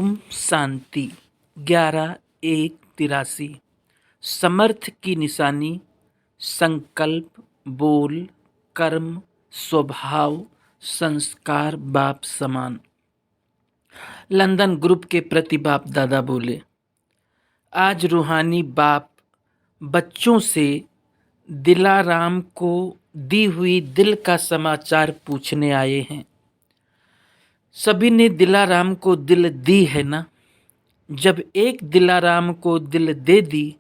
ओम शांति 11/1/83। समर्थ की निशानी संकल्प, बोल, कर्म, स्वभाव, संस्कार बाप समान। लंदन ग्रुप के प्रति बाप दादा बोले, आज रूहानी बाप बच्चों से दिलाराम को दी हुई दिल का समाचार पूछने आए हैं। सभी ने दिलाराम को दिल दी है ना? जब एक दिलाराम को दिल दे दी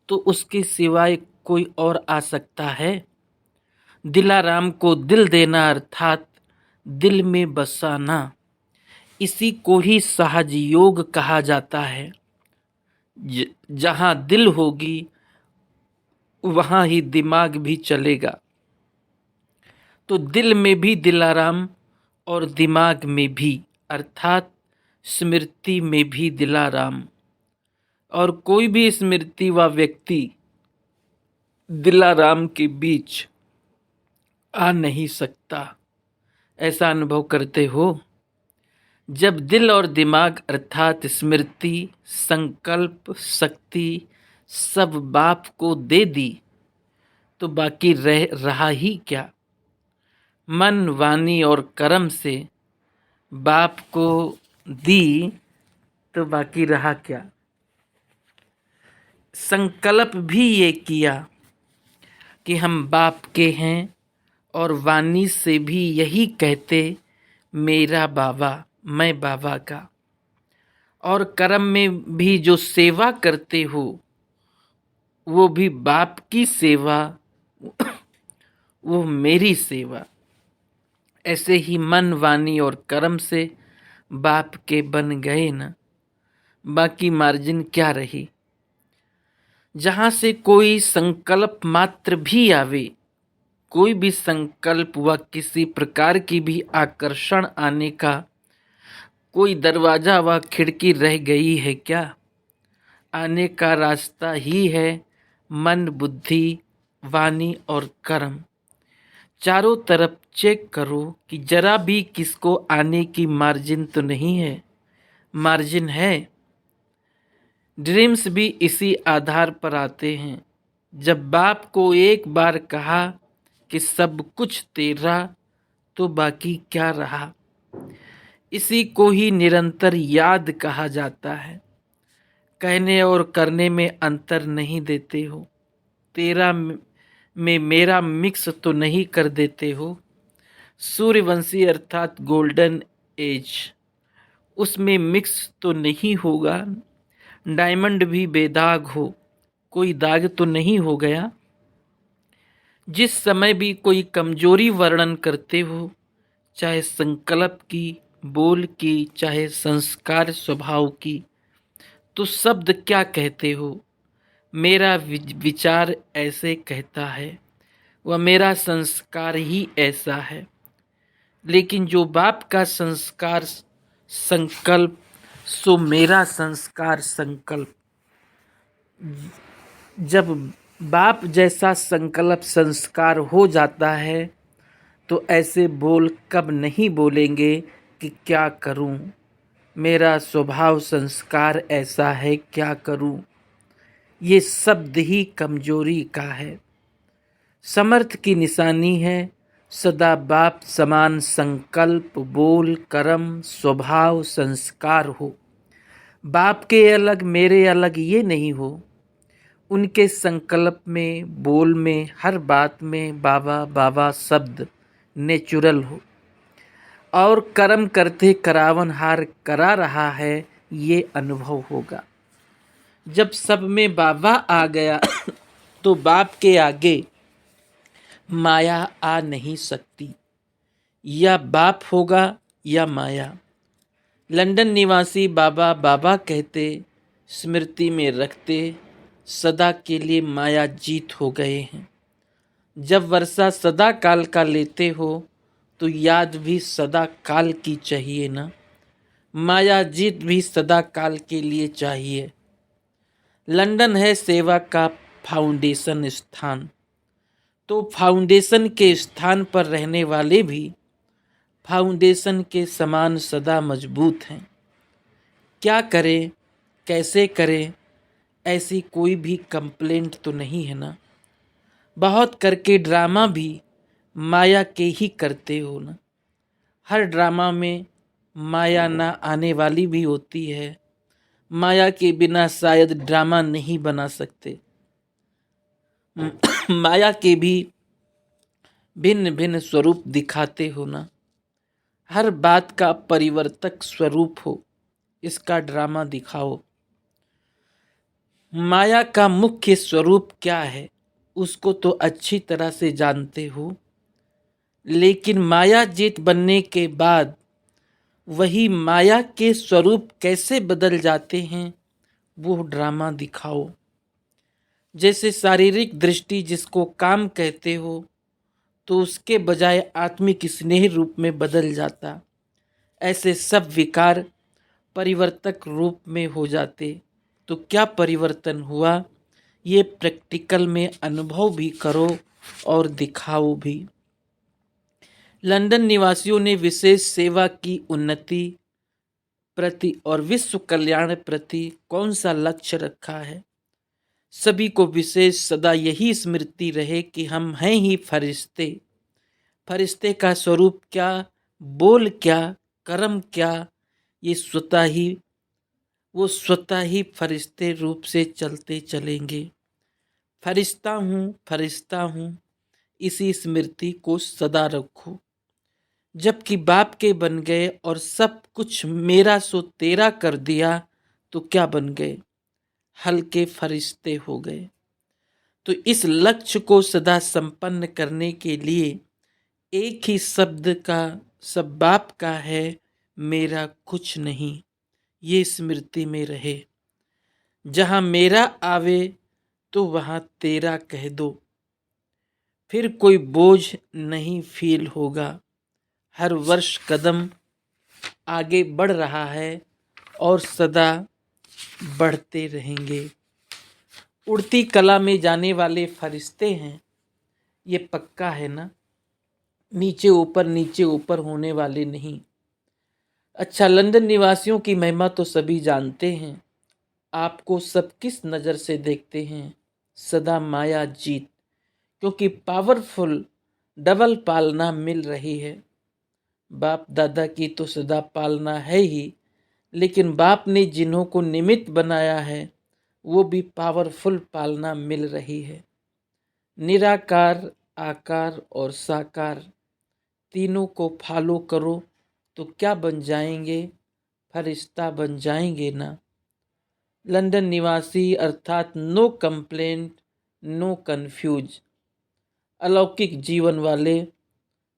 तो उसके सिवाय कोई और आ सकता है? दिलाराम को दिल देना अर्थात दिल में बसाना, इसी को ही सहज योग कहा जाता है। जहाँ दिल होगी वहाँ ही दिमाग भी चलेगा। तो दिल में भी दिलाराम और दिमाग में भी अर्थात स्मृति में भी दिलाराम, और कोई भी स्मृति व व्यक्ति दिलाराम के बीच आ नहीं सकता। ऐसा अनुभव करते हो? जब दिल और दिमाग अर्थात स्मृति, संकल्प, शक्ति सब बाप को दे दी तो बाकी रहा ही क्या? मन, वाणी और कर्म से बाप को दी तो बाकी रहा क्या? संकल्प भी ये किया कि हम बाप के हैं, और वाणी से भी यही कहते, मेरा बाबा, मैं बाबा का। और कर्म में भी जो सेवा करते हो वो भी बाप की सेवा, वो मेरी सेवा। ऐसे ही मन, वाणी और कर्म से बाप के बन गए ना, बाकी मार्जिन क्या रही? जहाँ से कोई संकल्प मात्र भी आवे, कोई भी संकल्प व किसी प्रकार की भी आकर्षण आने का कोई दरवाजा व खिड़की रह गई है क्या? आने का रास्ता ही है मन, बुद्धि, वाणी और कर्म। चारों तरफ चेक करो कि जरा भी किसको आने की मार्जिन तो नहीं है। मार्जिन है। ड्रीम्स भी इसी आधार पर आते हैं। जब बाप को एक बार कहा कि सब कुछ तेरा, तो बाकी क्या रहा? इसी को ही निरंतर याद कहा जाता है। कहने और करने में अंतर नहीं देते हो। तेरा में मेरा मिक्स तो नहीं कर देते हो। सूर्यवंशी अर्थात गोल्डन एज, उसमें मिक्स तो नहीं होगा। डायमंड भी बेदाग हो, कोई दाग तो नहीं हो गया। जिस समय भी कोई कमजोरी वर्णन करते हो, चाहे संकल्प की, बोल की, चाहे संस्कार स्वभाव की, तो शब्द क्या कहते हो? मेरा विचार ऐसे कहता है, वह मेरा संस्कार ही ऐसा है। लेकिन जो बाप का संस्कार संकल्प, सो मेरा संस्कार संकल्प। जब बाप जैसा संकल्प संस्कार हो जाता है तो ऐसे बोल कब नहीं बोलेंगे कि क्या करूं, मेरा स्वभाव संस्कार ऐसा है, क्या करूं। ये शब्द ही कमजोरी का है। समर्थ की निशानी है सदा बाप समान संकल्प, बोल, कर्म, स्वभाव, संस्कार हो। बाप के अलग, मेरे अलग ये नहीं हो। उनके संकल्प में, बोल में, हर बात में बाबा बाबा शब्द नेचुरल हो। और कर्म करते करावन हार करा रहा है, ये अनुभव होगा। जब सब में बाबा आ गया तो बाप के आगे माया आ नहीं सकती। या बाप होगा या माया। लंदन निवासी बाबा बाबा कहते, स्मृति में रखते, सदा के लिए माया जीत हो गए हैं। जब वर्षा सदा काल का लेते हो तो याद भी सदा काल की चाहिए ना। माया जीत भी सदा काल के लिए चाहिए। लंदन है सेवा का फाउंडेशन स्थान, तो फाउंडेशन के स्थान पर रहने वाले भी फाउंडेशन के समान सदा मजबूत हैं। क्या करें, कैसे करें, ऐसी कोई भी कंप्लेंट तो नहीं है ना। बहुत करके ड्रामा भी माया के ही करते हो ना। हर ड्रामा में माया ना आने वाली भी होती है। माया के बिना शायद ड्रामा नहीं बना सकते। माया के भी भिन्न भिन्न स्वरूप दिखाते हो ना। हर बात का परिवर्तक स्वरूप हो, इसका ड्रामा दिखाओ। माया का मुख्य स्वरूप क्या है उसको तो अच्छी तरह से जानते हो, लेकिन माया जीत बनने के बाद वही माया के स्वरूप कैसे बदल जाते हैं वो ड्रामा दिखाओ। जैसे शारीरिक दृष्टि जिसको काम कहते हो तो उसके बजाय आत्मिक स्नेह रूप में बदल जाता। ऐसे सब विकार परिवर्तक रूप में हो जाते। तो क्या परिवर्तन हुआ ये प्रैक्टिकल में अनुभव भी करो और दिखाओ भी। लंदन निवासियों ने विशेष सेवा की उन्नति प्रति और विश्व कल्याण प्रति कौन सा लक्ष्य रखा है। सभी को विशेष सदा यही स्मृति रहे कि हम हैं ही फरिश्ते। फरिश्ते का स्वरूप क्या, बोल क्या, कर्म क्या, ये स्वतः ही फरिश्ते रूप से चलते चलेंगे। फरिश्ता हूँ इसी स्मृति को सदा रखो। जबकि बाप के बन गए और सब कुछ मेरा सो तेरा कर दिया तो क्या बन गए, हल्के फरिश्ते हो गए। तो इस लक्ष्य को सदा संपन्न करने के लिए एक ही शब्द का सब बाप का है, मेरा कुछ नहीं, ये स्मृति में रहे। जहाँ मेरा आवे तो वहाँ तेरा कह दो, फिर कोई बोझ नहीं फील होगा। हर वर्ष कदम आगे बढ़ रहा है और सदा बढ़ते रहेंगे। उड़ती कला में जाने वाले फरिश्ते हैं, ये पक्का है ना। नीचे ऊपर होने वाले नहीं। अच्छा, लंदन निवासियों की महिमा तो सभी जानते हैं। आपको सब किस नज़र से देखते हैं, सदा माया जीत। क्योंकि पावरफुल डबल पालना मिल रही है। बाप दादा की तो सदा पालना है ही, लेकिन बाप ने जिन्हों को निमित्त बनाया है वो भी पावरफुल पालना मिल रही है। निराकार, आकार और साकार तीनों को फॉलो करो तो क्या बन जाएंगे, फरिश्ता बन जाएंगे ना। लंदन निवासी अर्थात नो कंप्लेंट, नो कंफ्यूज, अलौकिक जीवन वाले,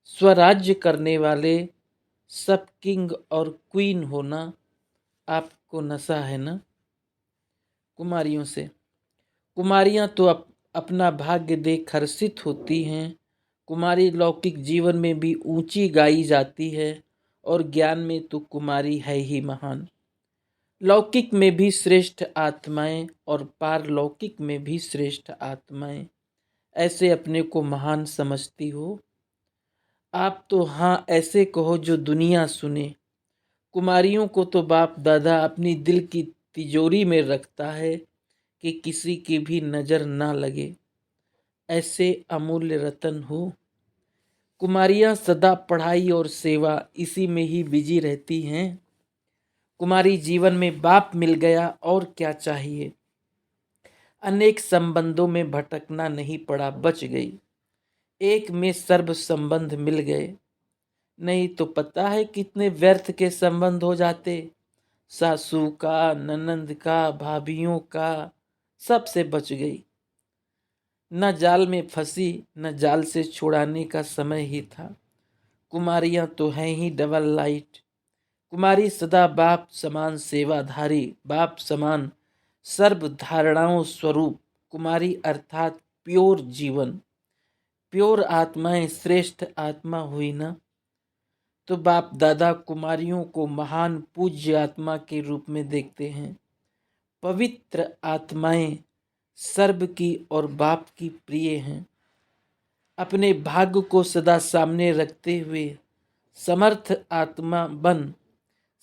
स्वराज्य करने वाले, सब किंग और क्वीन होना आपको नशा है ना। कुमारियों से, कुमारियां तो अपना भाग्य देख हर्षित होती हैं। कुमारी लौकिक जीवन में भी ऊंची गाई जाती है और ज्ञान में तो कुमारी है ही महान। लौकिक में भी श्रेष्ठ आत्माएं और पारलौकिक में भी श्रेष्ठ आत्माएं, ऐसे अपने को महान समझती हो आप तो। हाँ, ऐसे कहो जो दुनिया सुने। कुमारियों को तो बाप दादा अपनी दिल की तिजोरी में रखता है कि किसी की भी नज़र ना लगे। ऐसे अमूल्य रतन हो। कुमारियां सदा पढ़ाई और सेवा इसी में ही बिजी रहती हैं। कुमारी जीवन में बाप मिल गया और क्या चाहिए। अनेक संबंधों में भटकना नहीं पड़ा, बच गई। एक में सर्व संबंध मिल गए, नहीं तो पता है कितने व्यर्थ के संबंध हो जाते। सासू का, ननंद का, भाभीियों का, सबसे बच गई। न जाल में फंसी, न जाल से छुड़ाने का समय ही था। कुमारियां तो हैं ही डबल लाइट। कुमारी सदा बाप समान सेवाधारी, बाप समान सर्व धारणाओं स्वरूप। कुमारी अर्थात प्योर जीवन, प्योर आत्माएं श्रेष्ठ आत्मा हुई ना। तो बाप दादा कुमारियों को महान पूज्य आत्मा के रूप में देखते हैं। पवित्र आत्माएं सर्व की और बाप की प्रिय हैं। अपने भाग्य को सदा सामने रखते हुए समर्थ आत्मा बन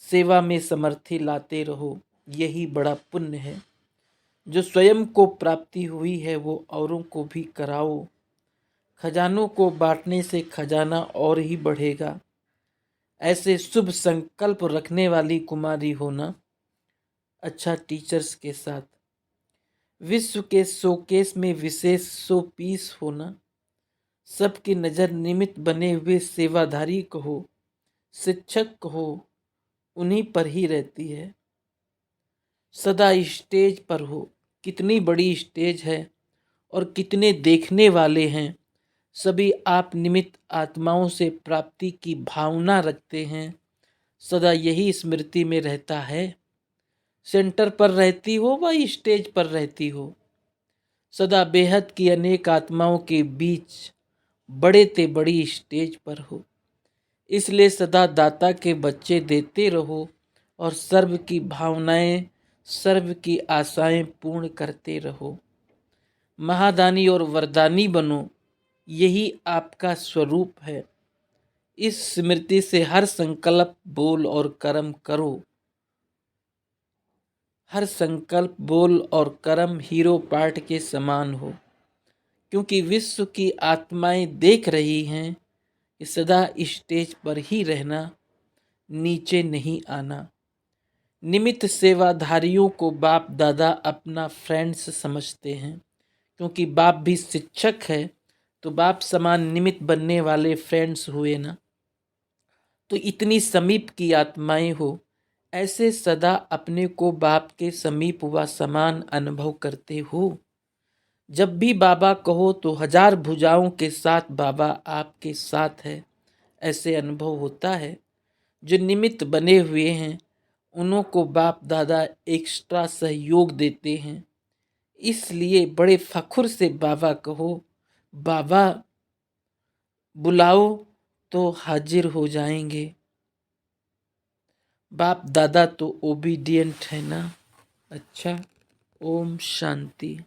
सेवा में समर्थी लाते रहो, यही बड़ा पुण्य है। जो स्वयं को प्राप्ति हुई है वो औरों को भी कराओ। खजानों को बांटने से खजाना और ही बढ़ेगा। ऐसे शुभ संकल्प रखने वाली कुमारी होना। अच्छा टीचर्स के साथ विश्व के शोकेस में विशेष शो पीस होना। सबकी नज़र निमित्त बने हुए सेवाधारी कहो, शिक्षक कहो, उन्हीं पर ही रहती है। सदा स्टेज पर हो। कितनी बड़ी स्टेज है और कितने देखने वाले हैं। सभी आप निमित्त आत्माओं से प्राप्ति की भावना रखते हैं। सदा यही स्मृति में रहता है। सेंटर पर रहती हो व स्टेज पर रहती हो, सदा बेहद की अनेक आत्माओं के बीच बड़े ते बड़ी स्टेज पर हो। इसलिए सदा दाता के बच्चे देते रहो और सर्व की भावनाएं, सर्व की आशाएं पूर्ण करते रहो। महादानी और वरदानी बनो, यही आपका स्वरूप है। इस स्मृति से हर संकल्प, बोल और कर्म करो। हर संकल्प, बोल और कर्म हीरो पार्ट के समान हो, क्योंकि विश्व की आत्माएं देख रही हैं कि सदा स्टेज पर ही रहना, नीचे नहीं आना। निमित्त सेवाधारियों को बाप दादा अपना फ्रेंड्स समझते हैं, क्योंकि बाप भी शिक्षक है, तो बाप समान निमित्त बनने वाले फ्रेंड्स हुए ना। तो इतनी समीप की आत्माएं हो, ऐसे सदा अपने को बाप के समीप व समान अनुभव करते हो। जब भी बाबा कहो तो हजार भुजाओं के साथ बाबा आपके साथ है, ऐसे अनुभव होता है। जो निमित्त बने हुए हैं उन्हों को बाप दादा एक्स्ट्रा सहयोग देते हैं। इसलिए बड़े फखुर से बाबा कहो, बाबा बुलाओ तो हाजिर हो जाएंगे। बाप दादा तो ओबीडियंट है ना। अच्छा, ओम शांति।